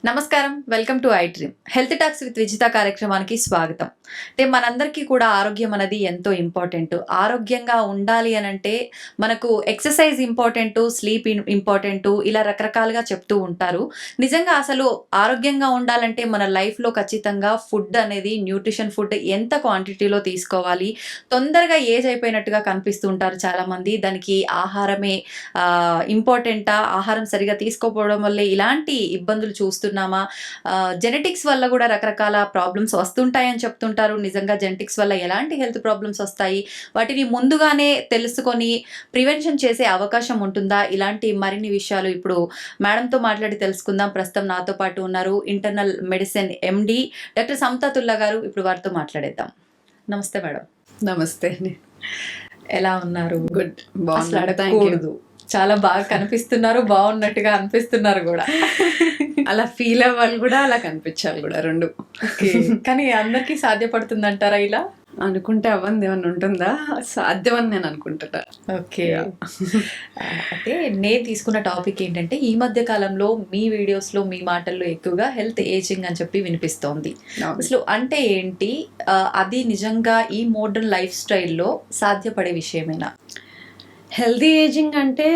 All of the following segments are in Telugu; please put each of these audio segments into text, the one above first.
నమస్కారం, welcome to I dream. Health talks with Vijitha కార్యక్రమానికి స్వాగతం. అంటే మనందరికీ కూడా ఆరోగ్యం అనేది ఎంతో ఇంపార్టెంట్. ఆరోగ్యంగా ఉండాలి అనంటే మనకు ఎక్సర్సైజ్ ఇంపార్టెంట్, స్లీప్ ఇంపార్టెంట్, ఇలా రకరకాలుగా చెప్తూ ఉంటారు. నిజంగా అసలు ఆరోగ్యంగా ఉండాలంటే మన లైఫ్లో ఖచ్చితంగా ఫుడ్ అనేది, న్యూట్రిషన్ ఫుడ్ ఎంత క్వాంటిటీలో తీసుకోవాలి. తొందరగా ఏజ్ అయిపోయినట్టుగా కనిపిస్తూ ఉంటారు చాలామంది. దానికి ఆహారమే ఇంపార్టెంటా, ఆహారం సరిగా తీసుకోకపోవడం వల్లే ఇలాంటి ఇబ్బందులు చూస్తున్నామా, జెనెటిక్స్ వల్ల కూడా రకరకాల ప్రాబ్లమ్స్ వస్తుంటాయని చెప్తుంటారు. నిజంగా జెనెటిక్స్ వల్ల ఎలాంటి హెల్త్ ప్రాబ్లమ్స్ వస్తాయి, వాటిని ముందుగానే తెలుసుకొని ప్రివెన్షన్ చేసే అవకాశం ఉంటుందా, ఇలాంటి మరిన్ని విషయాలు ఇప్పుడు మేడంతో మాట్లాడి తెలుసుకుందాం. ప్రస్తుతం నాతో పాటు ఉన్నారు ఇంటర్నల్ మెడిసిన్ ఎండి డాక్టర్ సమతాతుల్లా గారు. ఇప్పుడు వారితో మాట్లాడేద్దాం. నమస్తే మేడం. నమస్తే. ఎలా ఉన్నారు? గుడ్. మాట్లాడకూడదు, చాలా బాగా కనిపిస్తున్నారు, బాగున్నట్టుగా అనిపిస్తున్నారు కూడా. అలా ఫీల్ అవ్వాలి కూడా, అలా కనిపించాలి కూడా, రెండు. కానీ అందరికీ సాధ్యపడుతుందంటారా ఇలా? అనుకుంటే అవ్వంది ఏమన్నా ఉంటుందా? సాధ్యమని నేను అనుకుంటున్నా. ఓకే. అయితే నేను తీసుకున్న టాపిక్ ఏంటంటే, ఈ మధ్య కాలంలో మీ వీడియోస్లో, మీ మాటల్లో ఎక్కువగా హెల్త్ ఏజింగ్ అని చెప్పి వినిపిస్తోంది. అసలు అంటే ఏంటి, అది నిజంగా ఈ మోడర్న్ లైఫ్ స్టైల్లో సాధ్యపడే విషయమేనా? హెల్తీ ఏజింగ్ అంటే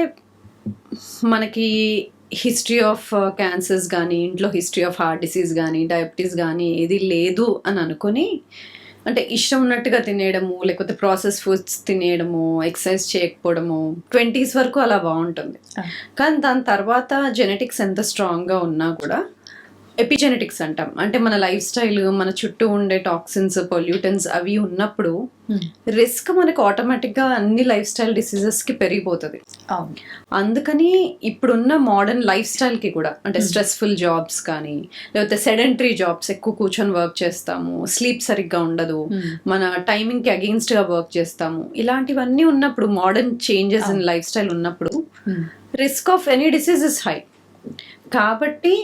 మనకి హిస్టరీ ఆఫ్ క్యాన్సర్స్ కానీ, ఇంట్లో హిస్టరీ ఆఫ్ హార్ట్ డిసీజ్ కానీ, డయాబెటీస్ కానీ ఏది లేదు అని అనుకొని, అంటే ఇష్టం ఉన్నట్టుగా తినేయడము, లేకపోతే ప్రాసెస్ ఫుడ్స్ తినేయడము, ఎక్సర్సైజ్ చేయకపోవడము 20s వరకు అలా బాగుంటుంది. కానీ దాని తర్వాత జెనెటిక్స్ ఎంత స్ట్రాంగ్గా ఉన్నా కూడా, ఎపిజెనెటిక్స్ అంటాం, అంటే మన లైఫ్ స్టైల్, మన చుట్టూ ఉండే టాక్సిన్స్, పొల్యూటెంట్స్ అవి ఉన్నప్పుడు రిస్క్ మనకు ఆటోమేటిక్గా అన్ని లైఫ్ స్టైల్ డిసీజెస్కి పెరిగిపోతుంది. అందుకని ఇప్పుడున్న మోడర్న్ లైఫ్ స్టైల్కి కూడా, అంటే స్ట్రెస్ఫుల్ జాబ్స్ కానీ, లేకపోతే సెడెంటరీ జాబ్స్, ఎక్కువ కూర్చొని వర్క్ చేస్తాము, స్లీప్ సరిగ్గా ఉండదు, మన టైమింగ్కి అగెయిన్స్ట్గా వర్క్ చేస్తాము, ఇలాంటివన్నీ ఉన్నప్పుడు, modern changes in life style ఉన్నప్పుడు risk of any disease is high. కాబట్టి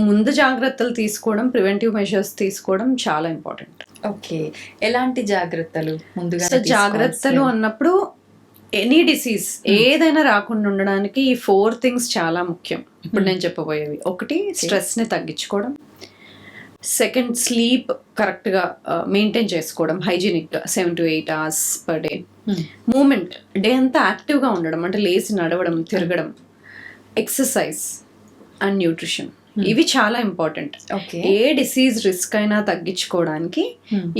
ముందు జాగ్రత్తలు తీసుకోవడం, ప్రివెంటివ్ మెషర్స్ తీసుకోవడం చాలా ఇంపార్టెంట్. ఓకే, ఎలాంటి జాగ్రత్తలు ముందుగా? జాగ్రత్తలు అన్నప్పుడు ఎనీ డిసీజ్ ఏదైనా రాకుండా ఉండడానికి ఈ 4 things చాలా ముఖ్యం. ఇప్పుడు నేను చెప్పబోయేవి: 1, స్ట్రెస్ని తగ్గించుకోవడం; 2, స్లీప్ కరెక్ట్గా మెయింటైన్ చేసుకోవడం, హైజీనిక్గా 7 to 8 hours per day; movement, day అంతా యాక్టివ్గా ఉండడం, అంటే లేచి నడవడం, తిరగడం; ఎక్సర్సైజ్ అండ్ న్యూట్రిషన్. ఇవి చాలా ఇంపార్టెంట్. ఏ డిసీజ్ రిస్క్ అయినా తగ్గించుకోవడానికి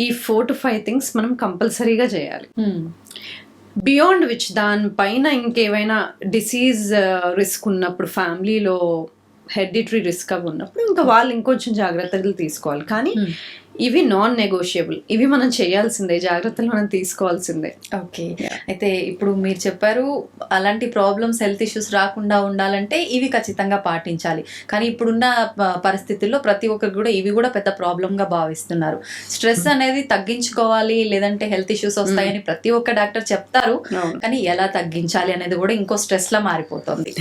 ఈ 4 to 5 things మనం కంపల్సరీగా చేయాలి. బియాండ్ విచ్, దానిపైన ఇంకేమైనా డిసీజ్ రిస్క్ ఉన్నప్పుడు, ఫ్యామిలీలో హెరిడిటరీ రిస్క్ అవి ఉన్నప్పుడు ఇంకా వాళ్ళు ఇంకొంచెం జాగ్రత్తలు తీసుకోవాలి. కానీ ఇవి నాన్ నెగోషియబుల్, ఇవి మనం చేయాల్సిందే, జాగ్రత్తలు మనం తీసుకోవాల్సిందే. ఓకే. అయితే ఇప్పుడు మీరు చెప్పారు, అలాంటి ప్రాబ్లమ్స్, హెల్త్ ఇష్యూస్ రాకుండా ఉండాలంటే ఇవి ఖచ్చితంగా పాటించాలి. కానీ ఇప్పుడున్న పరిస్థితుల్లో ప్రతి ఒక్కరు కూడా ఇవి కూడా పెద్ద ప్రాబ్లంగా భావిస్తున్నారు. స్ట్రెస్ అనేది తగ్గించుకోవాలి, లేదంటే హెల్త్ ఇష్యూస్ వస్తాయని ప్రతి ఒక్క డాక్టర్ చెప్తారు. కానీ ఎలా తగ్గించాలి అనేది కూడా ఇంకో స్ట్రెస్ లా మారిపోతుంది.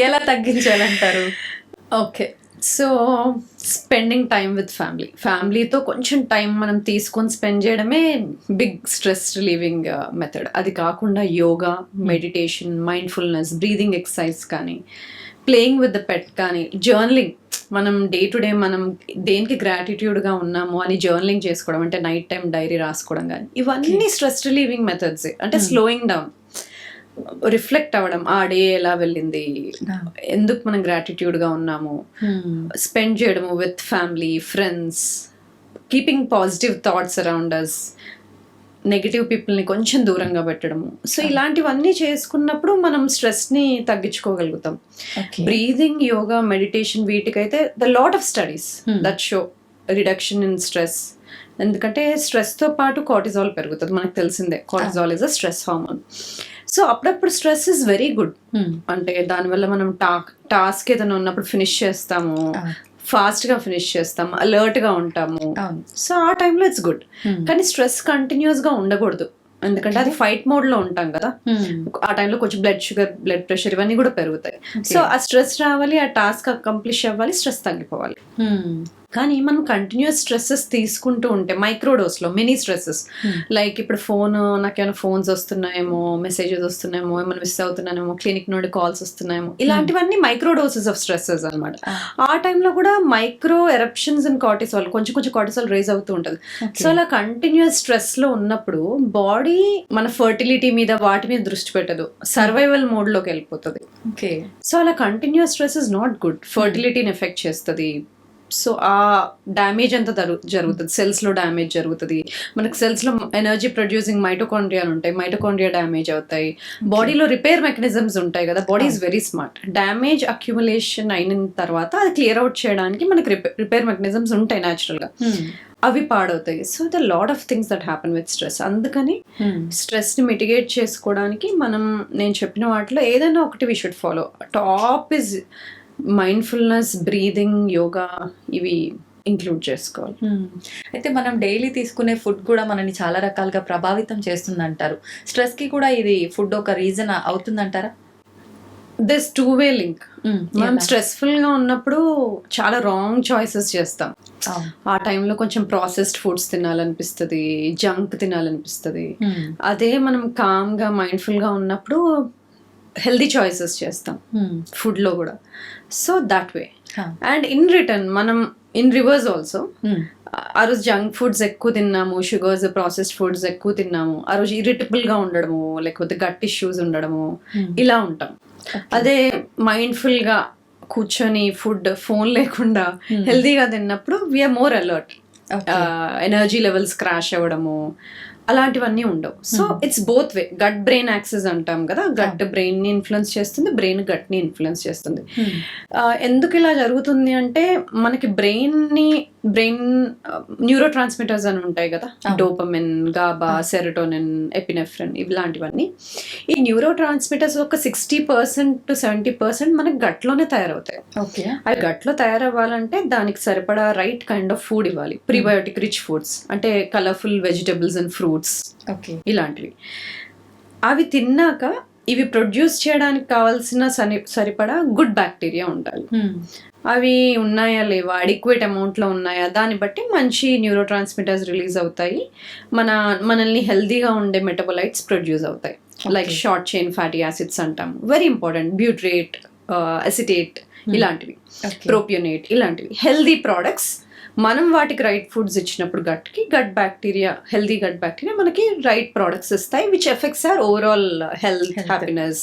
ఎలా తగ్గించాలంటారు? Okay, so spending time with ఫ్యామిలీతో కొంచెం టైం మనం తీసుకొని స్పెండ్ చేయడమే బిగ్ స్ట్రెస్ రిలీవింగ్ మెథడ్. అది కాకుండా yoga, meditation, mindfulness, breathing exercise కానీ, ప్లేయింగ్ విత్ ద పెట్ కానీ, జర్నలింగ్, మనం డే టు డే మనం దేనికి గ్రాటిట్యూడ్గా ఉన్నాము అని జర్నలింగ్ చేసుకోవడం, అంటే నైట్ టైం డైరీ రాసుకోవడం కానీ, ఇవన్నీ స్ట్రెస్ రిలీవింగ్ మెథడ్స్. అంటే స్లోయింగ్ డౌన్, రిఫ్లెక్ట్ అవ్వడం, ఆ డే ఎలా వెళ్ళింది, ఎందుకు మనం గ్రాటిట్యూడ్గా ఉన్నాము, స్పెండ్ చేయడము with family, friends, keeping positive thoughts around us, negative పీపుల్ని కొంచెం దూరంగా పెట్టడము. సో ఇలాంటివన్నీ చేసుకున్నప్పుడు మనం స్ట్రెస్ని తగ్గించుకోగలుగుతాం. బ్రీదింగ్, యోగా, మెడిటేషన్, వీటికైతే the lot of studies that show reduction in stress. ఎందుకంటే స్ట్రెస్తో పాటు కార్టిజాల్ పెరుగుతుంది, మనకు తెలిసిందే. Cortisol is a stress hormone. So అప్పుడప్పుడు స్ట్రెస్ ఇస్ వెరీ గుడ్. అంటే దానివల్ల మనం టాస్క్ ఏదైనా ఉన్నప్పుడు ఫినిష్ చేస్తాము, ఫాస్ట్గా ఫినిష్ చేస్తాము, అలర్ట్గా ఉంటాము. సో ఆ టైంలో ఇట్స్ గుడ్. కానీ స్ట్రెస్ కంటిన్యూస్గా ఉండకూడదు, ఎందుకంటే అది ఫైట్ మోడ్లో ఉంటాం కదా. ఆ టైంలో కొంచెం బ్లడ్ షుగర్, బ్లడ్ ప్రెషర్ ఇవన్నీ కూడా పెరుగుతాయి. సో ఆ స్ట్రెస్ రావాలి, ఆ టాస్క్ అకంప్లిష్ అవ్వాలి, స్ట్రెస్ తగ్గిపోవాలి. కానీ మనం కంటిన్యూస్ స్ట్రెస్సెస్ తీసుకుంటూ ఉంటే మైక్రోడోస్లో మినీ స్ట్రెస్సెస్ లైక్ ఇప్పుడు నాకేమైనా ఫోన్స్ వస్తున్నాయేమో, మెసేజెస్ వస్తున్నాయేమో, ఏమైనా మిస్ అవుతున్నానేమో, క్లినిక్ నుండి కాల్స్ వస్తున్నాయేమో, ఇలాంటివన్నీ మైక్రోడోసెస్ ఆఫ్ స్ట్రెస్సెస్ అనమాట. ఆ టైంలో కూడా మైక్రో ఎరప్షన్స్ అండ్ కార్టిసాల్, కొంచెం కొంచెం కార్టిసాల్ రేజ్ అవుతూ ఉంటుంది. సో అలా కంటిన్యూస్ స్ట్రెస్లో ఉన్నప్పుడు బాడీ మన ఫర్టిలిటీ మీద వాటి మీద దృష్టి పెట్టదు, సర్వైవల్ మోడ్లోకి వెళ్ళిపోతుంది. ఓకే. సో అలా continuous stress is not good, ఫర్టిలిటీని ఎఫెక్ట్ చేస్తుంది. సో ఆ డ్యామేజ్ అంతా జరుగుతుంది, సెల్స్లో డ్యామేజ్ జరుగుతుంది. మనకు సెల్స్లో ఎనర్జీ ప్రొడ్యూసింగ్ మైటోకాండ్రియాలు ఉంటాయి, మైటోకాండ్రియా డ్యామేజ్ అవుతాయి. బాడీలో రిపేర్ మెకానిజమ్స్ ఉంటాయి కదా, body is very smart. Damage accumulation అయిన తర్వాత అది క్లియర్ అవుట్ చేయడానికి మనకి రిపేర్ మెకానిజమ్స్ ఉంటాయి న్యాచురల్గా, అవి పాడవుతాయి. So the lot of things that happen with stress. అందుకని స్ట్రెస్ని మిటిగేట్ చేసుకోవడానికి నేను చెప్పిన వాటిలో ఏదైనా ఒకటి we should follow. Top is mindfulness, breathing, yoga, ఇవి ఇంక్లూడ్ చేసుకోవాలి. అయితే మనం డైలీ తీసుకునే ఫుడ్ కూడా మనని చాలా రకాలుగా ప్రభావితం చేస్తుంది అంటారు. స్ట్రెస్కి కూడా ఇది ఫుడ్ ఒక రీజన్ అవుతుందంటారా? This two way link. మనం స్ట్రెస్ఫుల్గా ఉన్నప్పుడు చాలా రాంగ్ చాయిసెస్ చేస్తాం. ఆ టైంలో కొంచెం ప్రాసెస్డ్ ఫుడ్స్ తినాలనిపిస్తుంది, జంక్ తినాలనిపిస్తుంది. అదే మనం కామ్గా మైండ్ఫుల్గా ఉన్నప్పుడు హెల్దీ చాయిసెస్ చేస్తాం ఫుడ్లో కూడా. So that way. And in return మనం ఇన్ రివర్స్ ఆల్సో, ఆ రోజు జంక్ ఫుడ్స్ ఎక్కువ తిన్నాము, షుగర్స్, ప్రాసెస్డ్ ఫుడ్స్ ఎక్కువ తిన్నాము, ఆ రోజు ఇరిటబుల్గా ఉండడము, లేకపోతే గట్ ఇష్యూస్ ఉండడము, ఇలా ఉంటాం. అదే మైండ్ఫుల్గా కూర్చొని ఫోన్ లేకుండా హెల్దీగా తిన్నప్పుడు we are more alert. Energy levels crash అవ్వడము అలాంటివన్నీ ఉండవు. So it's both way. Gut brain axis అంటాం కదా, గట్ బ్రెయిన్ ని ఇన్ఫ్లుయెన్స్ చేస్తుంది, బ్రెయిన్ గట్ ని ఇన్ఫ్లుయెన్స్ చేస్తుంది. ఎందుకు ఇలా జరుగుతుంది అంటే మనకి బ్రెయిన్ న్యూరో ట్రాన్స్మిటర్స్ అని ఉంటాయి కదా, డోపమిన్, గాబా, సెరోటోనిన్, ఎపినెఫ్రిన్, ఇలాంటివన్నీ. ఈ న్యూరో ట్రాన్స్మిటర్స్ ఒక 60% to 70% మనకి గట్లోనే తయారవుతాయి. అవి గట్లో తయారవ్వాలంటే దానికి సరిపడా రైట్ కైండ్ ఆఫ్ ఫుడ్ ఇవ్వాలి. ప్రీబయోటిక్ రిచ్ ఫుడ్స్ అంటే కలర్ఫుల్ వెజిటబుల్స్ అండ్ ఫ్రూట్స్, ఇలాంటివి. అవి తిన్నాక ఇవి ప్రొడ్యూస్ చేయడానికి కావాల్సిన సరిపడా గుడ్ బ్యాక్టీరియా ఉండాలి. అవి ఉన్నాయా లేవా, అడిక్వేట్ అమౌంట్లో ఉన్నాయా, దాన్ని బట్టి మంచి న్యూరో ట్రాన్స్మిటర్స్ రిలీజ్ అవుతాయి, మనల్ని హెల్దీగా ఉండే మెటబోలైట్స్ ప్రొడ్యూస్ అవుతాయి. Like short chain fatty acids అంటాం, వెరీ ఇంపార్టెంట్, బ్యూట్రేట్, అసిటేట్, ఇలాంటివి, ప్రోపియోనేట్, ఇలాంటివి హెల్దీ ప్రోడక్ట్స్. మనం వాటికి రైట్ ఫుడ్స్ ఇచ్చినప్పుడు gut bacteria, healthy gut bacteria మనకి రైట్ ప్రోడక్ట్స్ ఇస్తాయి, which effects are overall health, happiness,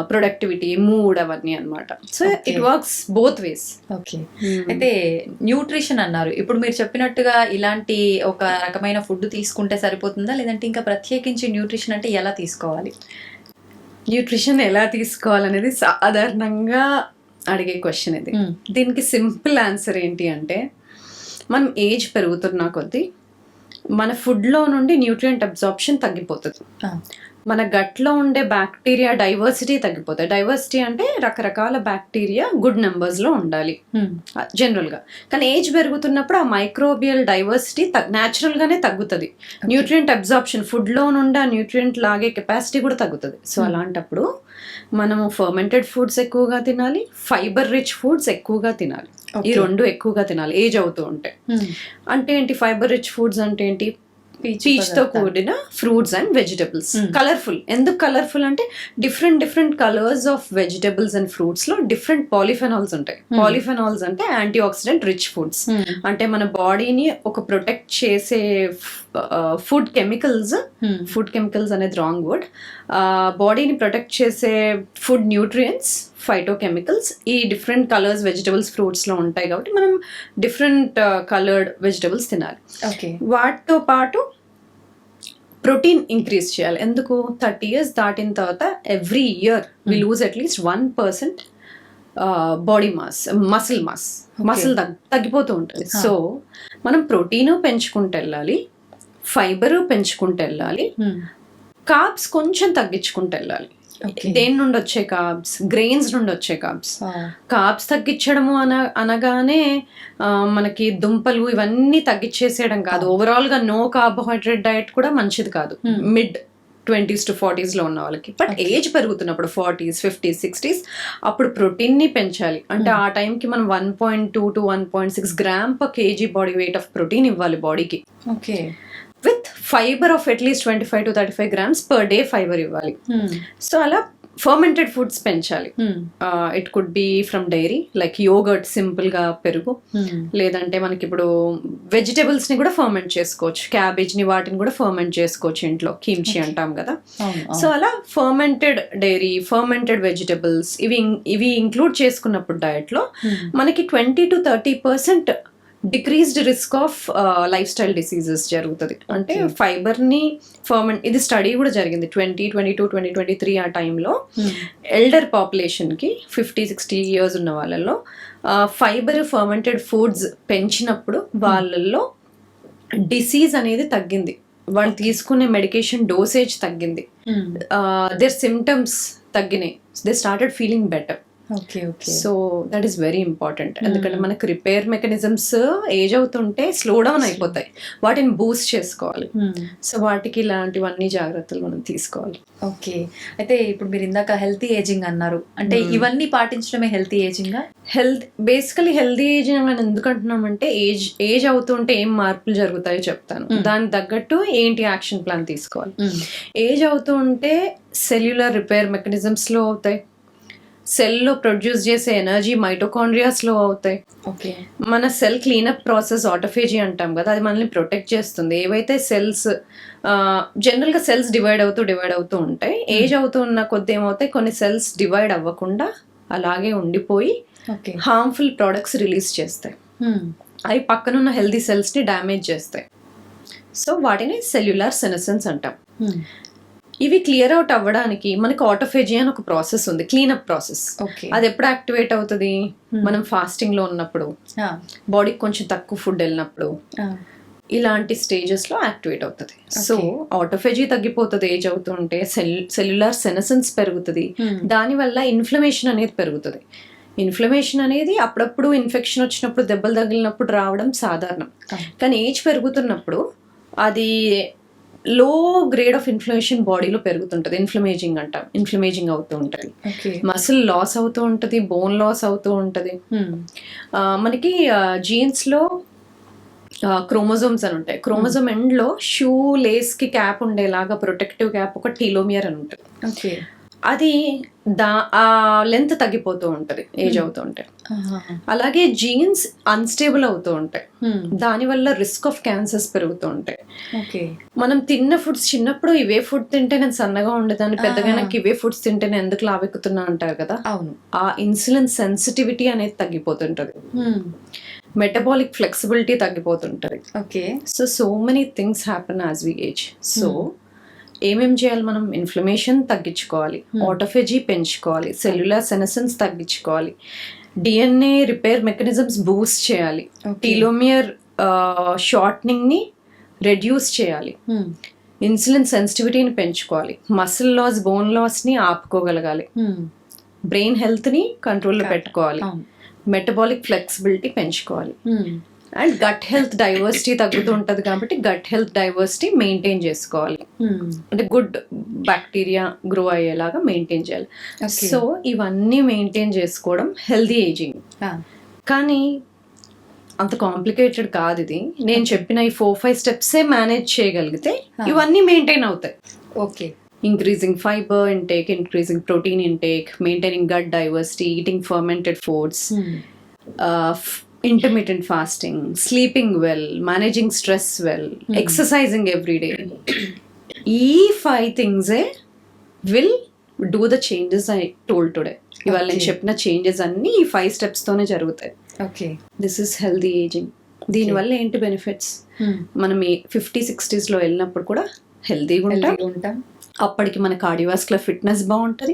productivity, mood, అవన్నీ అనమాట. So it works both ways. Okay. అయితే న్యూట్రిషన్ అన్నారు, ఇప్పుడు మీరు చెప్పినట్టుగా ఇలాంటి ఒక రకమైన ఫుడ్ తీసుకుంటే సరిపోతుందా, లేదంటే ఇంకా ప్రత్యేకించి న్యూట్రిషన్ అంటే ఎలా తీసుకోవాలి? న్యూట్రిషన్ ఎలా తీసుకోవాలనేది సాధారణంగా అడిగే క్వశ్చన్ ఇది. దీనికి సింపుల్ ఆన్సర్ ఏంటి అంటే, మనం ఏజ్ పెరుగుతున్న కొద్దీ మన ఫుడ్లో నుండి న్యూట్రియంట్ అబ్జార్ప్షన్ తగ్గిపోతుంది. మన గట్లో ఉండే బ్యాక్టీరియా డైవర్సిటీ తగ్గిపోతాయి. డైవర్సిటీ అంటే రకరకాల బ్యాక్టీరియా గుడ్ నెంబర్స్లో ఉండాలి జనరల్గా. కానీ ఏజ్ పెరుగుతున్నప్పుడు ఆ మైక్రోబియల్ డైవర్సిటీ న్యాచురల్గానే తగ్గుతుంది. న్యూట్రియంట్ అబ్జార్ప్షన్, ఫుడ్లో నుండి ఆ న్యూట్రియంట్ లాగే కెపాసిటీ కూడా తగ్గుతుంది. సో అలాంటప్పుడు మనము ఫర్మెంటెడ్ ఫుడ్స్ ఎక్కువగా తినాలి, ఫైబర్ రిచ్ ఫుడ్స్ ఎక్కువగా తినాలి. ఈ రెండు ఎక్కువగా తినాలి ఏజ్ అవుతూ ఉంటే. అంటే ఏంటి ఫైబర్ రిచ్ ఫుడ్స్ అంటే ఏంటి? పీచ్ తో కూడిన ఫ్రూట్స్ అండ్ వెజిటబుల్స్. కలర్ఫుల్. ఎందుకు కలర్ఫుల్ అంటే different colours of vegetables and fruits లో డిఫరెంట్ పాలిఫెనాల్స్ ఉంటాయి. పాలిఫెనాల్స్ అంటే యాంటీ ఆక్సిడెంట్ రిచ్ ఫుడ్స్. అంటే మన బాడీని ఒక ప్రొటెక్ట్ చేసే ఫుడ్ కెమికల్స్ అనేది రాంగ్ వర్డ్. బాడీని ప్రొటెక్ట్ చేసే ఫుడ్ న్యూట్రియంట్స్, ఫైటోకెమికల్స్ ఈ డిఫరెంట్ కలర్స్ వెజిటబుల్స్ ఫ్రూట్స్లో ఉంటాయి. కాబట్టి మనం డిఫరెంట్ కలర్డ్ వెజిటబుల్స్ తినాలి. వాటితో పాటు ప్రోటీన్ ఇంక్రీజ్ చేయాలి. ఎందుకు? 30 years దాటిన తర్వాత every year we lose at least 1% body mass, muscle తగ్గిపోతూ ఉంటుంది. సో మనం ప్రోటీను పెంచుకుంటూ వెళ్ళాలి, ఫైబరు పెంచుకుంటూ వెళ్ళాలి, కార్బ్స్ కొంచెం తగ్గించుకుంటూ వెళ్ళాలి. దేని నుండి వచ్చే కార్బ్స్? గ్రెయిన్స్ నుండి వచ్చే కార్బ్స్. కార్బ్స్ తగ్గించడము అనగానే మనకి దుంపలు ఇవన్నీ తగ్గించేసేయడం కాదు. ఓవరాల్ గా నో కార్బోహైడ్రేట్ డైట్ కూడా మంచిది కాదు. మిడ్ 20s to 40s లో ఉన్న వాళ్ళకి. బట్ ఏజ్ పెరుగుతున్నప్పుడు 40s 50s 60s అప్పుడు ప్రోటీన్ ని పెంచాలి. అంటే ఆ టైంకి మనం 1.2 to 1.6 gram per kg body weight of protein ఇవ్వాలి బాడీకి. Okay. With fibre of at least 25 to 35 grams per day fibre ఇవ్వాలి. సో అలా ఫర్మెంటెడ్ ఫుడ్స్ పెంచాలి. It could be from dairy like yoghurt, simple గా పెరుగు, లేదంటే మనకి ఇప్పుడు వెజిటబుల్స్ ని కూడా ఫర్మెంట్ చేసుకోవచ్చు. క్యాబేజ్ ని వాటిని కూడా ఫర్మెంట్ చేసుకోవచ్చు ఇంట్లో, కిమ్చి అంటాం కదా. సో అలా ఫర్మెంటెడ్ డైరీ, ఫర్మెంటెడ్ వెజిటబుల్స్ ఇవి ఇంక్లూడ్ చేసుకున్నప్పుడు డయట్ లో మనకి 20 to 30% decreased risk of life style diseases జరుగుతుంది. అంటే ఫైబర్ ని ఇది స్టడీ కూడా జరిగింది 2022 2023 ఆ టైంలో. ఎల్డర్ పాపులేషన్ కి 50-60 years ఉన్న వాళ్ళల్లో ఫైబర్ ఫర్మెంటెడ్ ఫుడ్స్ పెంచినప్పుడు వాళ్ళల్లో డిసీజ్ అనేది తగ్గింది. వాళ్ళు తీసుకునే మెడికేషన్ డోసేజ్ తగ్గింది. దేర్ సిమ్టమ్స్ తగ్గినాయి. They started feeling better. Okay. Okay. So that is very important. ఎందుకంటే మనకు రిపేర్ మెకానిజమ్స్ ఏజ్ అవుతుంటే స్లో డౌన్ అయిపోతాయి, వాటిని బూస్ట్ చేసుకోవాలి. సో వాటికి ఇలాంటివన్నీ జాగ్రత్తలు మనం తీసుకోవాలి. ఓకే. అయితే ఇప్పుడు మీరు ఇందాక హెల్తీ ఏజింగ్ అన్నారు, అంటే ఇవన్నీ పాటించడమే healthy ageing? Basically healthy ageing అని ఎందుకు అంటున్నామంటే ఏజ్ అవుతుంటే ఏం మార్పులు జరుగుతాయో చెప్తాను. దానికి తగ్గట్టు ఏంటి యాక్షన్ ప్లాన్ తీసుకోవాలి. ఏజ్ అవుతూ ఉంటే సెల్యులర్ రిపేర్ మెకానిజమ్స్ స్లో అవుతాయి. సెల్లో ప్రొడ్యూస్ చేసే ఎనర్జీ మైటోకాండ్రియా స్లో అవుతాయి. ఓకే. మన సెల్ క్లీనప్ ప్రాసెస్ ఆటోఫేజీ అంటాం కదా, అది మనల్ని ప్రొటెక్ట్ చేస్తుంది. ఏవైతే సెల్స్ జనరల్గా సెల్స్ డివైడ్ అవుతూ ఉంటాయి. ఏజ్ అవుతూ ఉన్న కొద్ది ఏమవుతాయి, కొన్ని సెల్స్ డివైడ్ అవ్వకుండా అలాగే ఉండిపోయి హార్మ్ఫుల్ ప్రోడక్ట్స్ రిలీజ్ చేస్తాయి. అవి పక్కనున్న హెల్దీ సెల్స్ని డ్యామేజ్ చేస్తాయి. సో వాటిని సెల్యులార్ సెనసెన్స్ అంటాం. ఇవి క్లియర్ అవుట్ అవ్వడానికి మనకి ఆటోఫేజీ అని ఒక ప్రాసెస్ ఉంది, క్లీనప్ ప్రాసెస్. అది ఎప్పుడు యాక్టివేట్ అవుతుంది? మనం ఫాస్టింగ్ లో ఉన్నప్పుడు, బాడీకి కొంచెం తక్కువ ఫుడ్ వెళ్ళినప్పుడు, ఇలాంటి స్టేజెస్ లో యాక్టివేట్ అవుతుంది. సో ఆటోఫేజీ తగ్గిపోతుంది ఏజ్ అవుతుంటే, సెల్యులార్ సెనసెన్స్ పెరుగుతుంది. దానివల్ల ఇన్ఫ్లమేషన్ అనేది పెరుగుతుంది. ఇన్ఫ్లమేషన్ అనేది అప్పుడప్పుడు ఇన్ఫెక్షన్ వచ్చినప్పుడు, దెబ్బలు తగిలినప్పుడు రావడం సాధారణం. కానీ ఏజ్ పెరుగుతున్నప్పుడు అది లో గ్రేడ్ ఆఫ్ ఇన్ఫ్లమేషన్ బాడీలో పెరుగుతుంటది. ఇన్ఫ్లమేజింగ్ అవుతూ ఉంటుంది. మసిల్ లాస్ అవుతూ ఉంటది, బోన్ లాస్ అవుతూ ఉంటది. మనకి జీన్స్ లో క్రోమోజోమ్స్ అని ఉంటాయి. క్రోమోజోమ్ ఎండ్ లో షూ లేస్ కి క్యాప్ ఉండేలాగా ప్రొటెక్టివ్ క్యాప్, ఒక టీలోమియర్ అని ఉంటుంది. అది ఆ లెంత్ తగ్గిపోతూ ఉంటది ఏజ్ అవుతూ ఉంటే. అలాగే జీన్స్ అన్స్టేబుల్ అవుతూ ఉంటాయి. దానివల్ల రిస్క్ ఆఫ్ క్యాన్సర్స్ పెరుగుతూ ఉంటాయి. మనం తిన్న ఫుడ్స్, చిన్నప్పుడు ఇవే ఫుడ్ తింటే నేను సన్నగా ఉండేదాన్ని, పెద్దగా నాకు ఇవే ఫుడ్స్ తింటే నేను ఎందుకు లావెక్కుతున్నా అంటారు కదా. ఆ ఇన్సులిన్ సెన్సిటివిటీ అనేది తగ్గిపోతుంటది. మెటబాలిక్ ఫ్లెక్సిబిలిటీ తగ్గిపోతుంటది. So many things happen as we age. So ఏమేం చేయాలి మనం? ఇన్ఫ్లమేషన్ తగ్గించుకోవాలి, ఆటోఫేజీ పెంచుకోవాలి, సెల్యులార్ సెనసెన్స్ తగ్గించుకోవాలి, డిఎన్ఏ రిపేర్ మెకానిజమ్స్ బూస్ట్ చేయాలి, టీలోమియర్ షార్ట్నింగ్ ని రెడ్యూస్ చేయాలి, ఇన్సులిన్ సెన్సిటివిటీని పెంచుకోవాలి, మసిల్ లాస్, బోన్ లాస్ ని ఆపుకోగలగాలి, బ్రెయిన్ హెల్త్ ని కంట్రోల్లో పెట్టుకోవాలి, మెటబాలిక్ ఫ్లెక్సిబిలిటీ పెంచుకోవాలి. అండ్ గట్ హెల్త్ డైవర్సిటీ తగ్గుతూ ఉంటది కాబట్టి గట్ హెల్త్ డైవర్సిటీ మెయింటైన్ చేసుకోవాలి. అంటే గుడ్ బ్యాక్టీరియా గ్రో అయ్యేలాగా మెయింటైన్ చేయాలి. సో ఇవన్నీ మెయింటైన్ చేసుకోవడం హెల్దీ ఏజింగ్. కానీ అంత కాంప్లికేటెడ్ కాదు ఇది. నేను చెప్పిన ఈ 4-5 స్టెప్సే మేనేజ్ చేయగలిగితే ఇవన్నీ మెయింటైన్ అవుతాయి. Okay. Increasing fiber intake, increasing protein intake, maintaining gut diversity, eating fermented foods, intermittent fasting, sleeping well, managing stress well, exercising every day. ఈ 5 things will do the changes I told today. ఇవాళ నేను చెప్పిన చేంజెస్ అన్ని ఈ 5 steps తోనే జరుగుతాయి. This is healthy ageing. దీనివల్ల ఏంటి బెనిఫిట్స్? మనం 50-60s లో వెళ్ళినప్పుడు కూడా హెల్దీగా ఉంటాం. అప్పటికి మన కార్డియోవాస్కులర్ ఫిట్నెస్ బాగుంటుంది.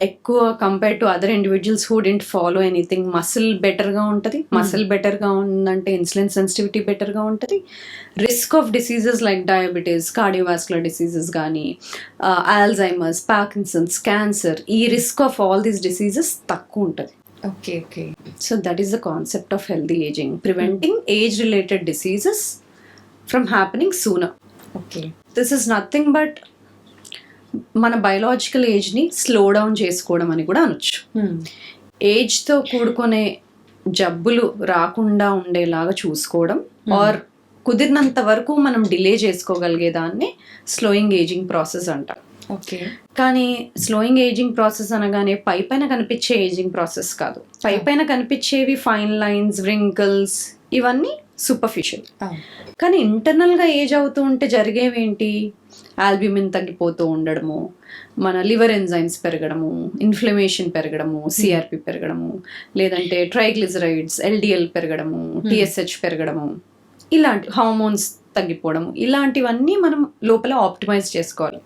ఎక్కువ compare to other individuals who don't follow anything. Muscle బెటర్గా ఉంటుంది. మసిల్ బెటర్గా ఉందంటే ఇన్సులిన్ సెన్సిటివిటీ బెటర్గా ఉంటుంది. Risk of diseases like diabetes, cardiovascular diseases కానీ, ఆల్జైమర్స్, పార్కిన్సన్స్, క్యాన్సర్, ఈ risk of all these diseases తక్కువ ఉంటుంది. So that is the concept of healthy ageing, preventing age related diseases from happening sooner. This is nothing but మన బయలాజికల్ ఏజ్ని స్లో డౌన్ చేసుకోవడం అని కూడా అనొచ్చు. ఏజ్తో కూడుకునే జబ్బులు రాకుండా ఉండేలాగా చూసుకోవడం ఆర్ కుదిరినంత వరకు మనం డిలే చేసుకోగలిగే దాన్ని స్లోయింగ్ ఏజింగ్ ప్రాసెస్ అంటాం. ఓకే. కానీ స్లోయింగ్ ఏజింగ్ ప్రాసెస్ అనగానే పైపైన కనిపించే ఏజింగ్ ప్రాసెస్ కాదు. పైపైన కనిపించేవి ఫైన్ లైన్స్, వ్రింకిల్స్, ఇవన్నీ సూపర్ఫిషియల్. కానీ ఇంటర్నల్గా ఏజ్ అవుతూ ఉంటే జరిగేవి ఏంటి? ఆల్బ్యూమిన్ తగ్గిపోతూ ఉండడము, మన లివర్ ఎంజైమ్స్ పెరగడము, ఇన్ఫ్లమేషన్ పెరగడము, సిఆర్పి పెరగడము, లేదంటే ట్రైగ్లిజరైడ్స్, ఎల్డిఎల్ పెరగడము, టిఎస్హెచ్ పెరగడము, ఇలాంటి హార్మోన్స్ తగ్గిపోవడము, ఇలాంటివన్నీ మనం లోపల ఆప్టిమైజ్ చేసుకోవాలి.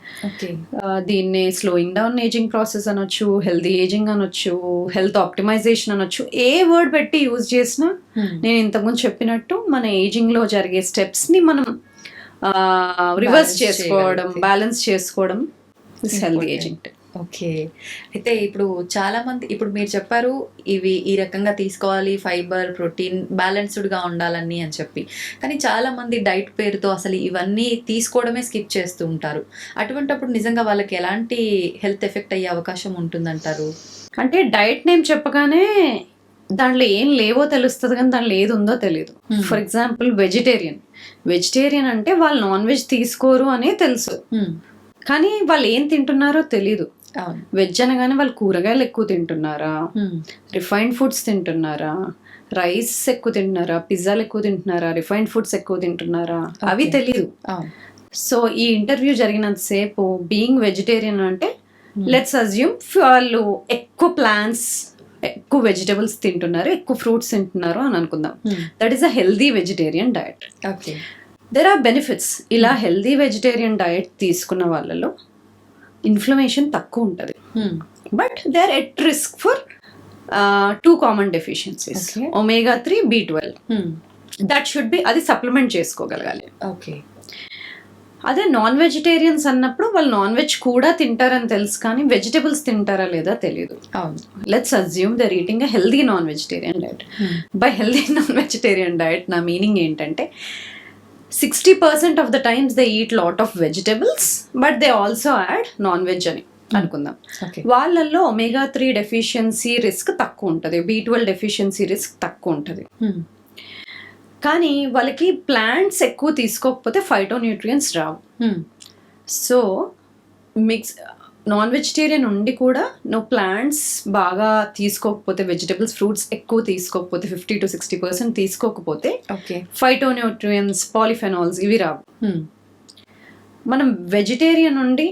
దీన్నే స్లోయింగ్ డౌన్ ఏజింగ్ ప్రాసెస్ అనొచ్చు, హెల్దీ ఏజింగ్ అనొచ్చు, హెల్త్ ఆప్టిమైజేషన్ అనొచ్చు. ఏ వర్డ్ పెట్టి యూజ్ చేసినా నేను ఇంతకుముందు చెప్పినట్టు మన ఏజింగ్ లో జరిగే స్టెప్స్ ని మనం రివర్స్ చేసుకోవడం, బ్యాలెన్స్ చేసుకోవడం హెల్దీ ఏజింగ్. ఓకే. అయితే ఇప్పుడు చాలా మంది, ఇప్పుడు మీరు చెప్పారు ఇవి ఈ రకంగా తీసుకోవాలి, ఫైబర్, ప్రోటీన్ బ్యాలెన్స్డ్గా ఉండాలని అని చెప్పి. కానీ చాలా మంది డైట్ పేరుతో అసలు ఇవన్నీ తీసుకోవడమే స్కిప్ చేస్తూ ఉంటారు. అటువంటప్పుడు నిజంగా వాళ్ళకి ఎలాంటి హెల్త్ ఎఫెక్ట్ అయ్యే అవకాశం ఉంటుందంటారు? అంటే డైట్ నేమ్ చెప్పగానే దాంట్లో ఏం లేవో తెలుస్తుంది, కానీ దాంట్లో ఏది ఉందో తెలియదు. ఫర్ ఎగ్జాంపుల్ వెజిటేరియన్ అంటే వాళ్ళు నాన్ వెజ్ తీసుకోరు అనే తెలుసు, కానీ వాళ్ళు ఏం తింటున్నారో తెలీదు. వెజ్ అనగానే వాళ్ళు కూరగాయలు ఎక్కువ తింటున్నారా, రిఫైన్డ్ ఫుడ్స్ తింటున్నారా, రైస్ ఎక్కువ తింటున్నారా, పిజ్జాలు ఎక్కువ తింటున్నారా, రిఫైన్డ్ ఫుడ్స్ ఎక్కువ తింటున్నారా, అవి తెలీదు. సో ఈ ఇంటర్వ్యూ జరిగినంతసేపు బీయింగ్ వెజిటేరియన్ అంటే లెట్స్ అజ్యూమ్ వాళ్ళు ఎక్కువ ప్లాంట్స్, ఎక్కువ వెజిటబుల్స్ తింటున్నారు, ఎక్కువ ఫ్రూట్స్ తింటున్నారు అని అనుకుందాం. That is a healthy vegetarian diet. There are benefits. ఇలా హెల్దీ వెజిటేరియన్ డయట్ తీసుకున్న వాళ్ళలో ఇన్ఫ్లమేషన్ తక్కువ ఉంటుంది, but they are at risk for 2 common deficiencies, omega-3, B12. That should be, అది సప్లిమెంట్ చేసుకోగలగాలి. ఓకే. అదే నాన్ వెజిటేరియన్స్ అన్నప్పుడు వాళ్ళు నాన్ వెజ్ కూడా తింటారని తెలుసు, కానీ వెజిటబుల్స్ తింటారా లేదా తెలియదు. Let's assume they're eating a healthy non vegetarian diet. By healthy non vegetarian diet నా మీనింగ్ ఏంటంటే 60% of the times they eat lot of vegetables, but they also add non veg అని అనుకుందాం. వాళ్ళల్లో omega-3 డెఫిషియన్సీ రిస్క్ తక్కువ ఉంటుంది, B12 డెఫిషియన్సీ రిస్క్ తక్కువ ఉంటుంది. కానీ వాళ్ళకి ప్లాంట్స్ ఎక్కువ తీసుకోకపోతే ఫైటోన్యూట్రియంట్స్ రావు. సో మిక్స్ నాన్ వెజిటేరియన్ ఉండి కూడా నువ్వు ప్లాంట్స్ బాగా తీసుకోకపోతే, వెజిటబుల్స్, ఫ్రూట్స్ ఎక్కువ తీసుకోకపోతే, 50 to 60% తీసుకోకపోతే ఫైటోన్యూట్రియంట్స్, పాలిఫెనాల్స్ ఇవి రావు. మనం వెజిటేరియన్ ఉండి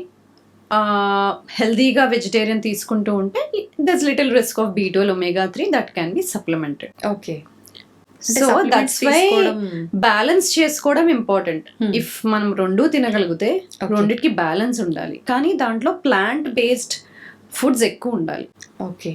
హెల్దీగా వెజిటేరియన్ తీసుకుంటూ ఉంటే that's little risk of B12, omega-3 that can be supplemented. Okay. So that's why balance చేసుకోవడం ఇంపార్టెంట్. ఇఫ్ మనం రెండు తినగలిగితే రెండిటికి బ్యాలెన్స్ ఉండాలి, కానీ దాంట్లో ప్లాంట్ బేస్డ్ ఫుడ్స్ ఎక్కువ ఉండాలి. ఓకే.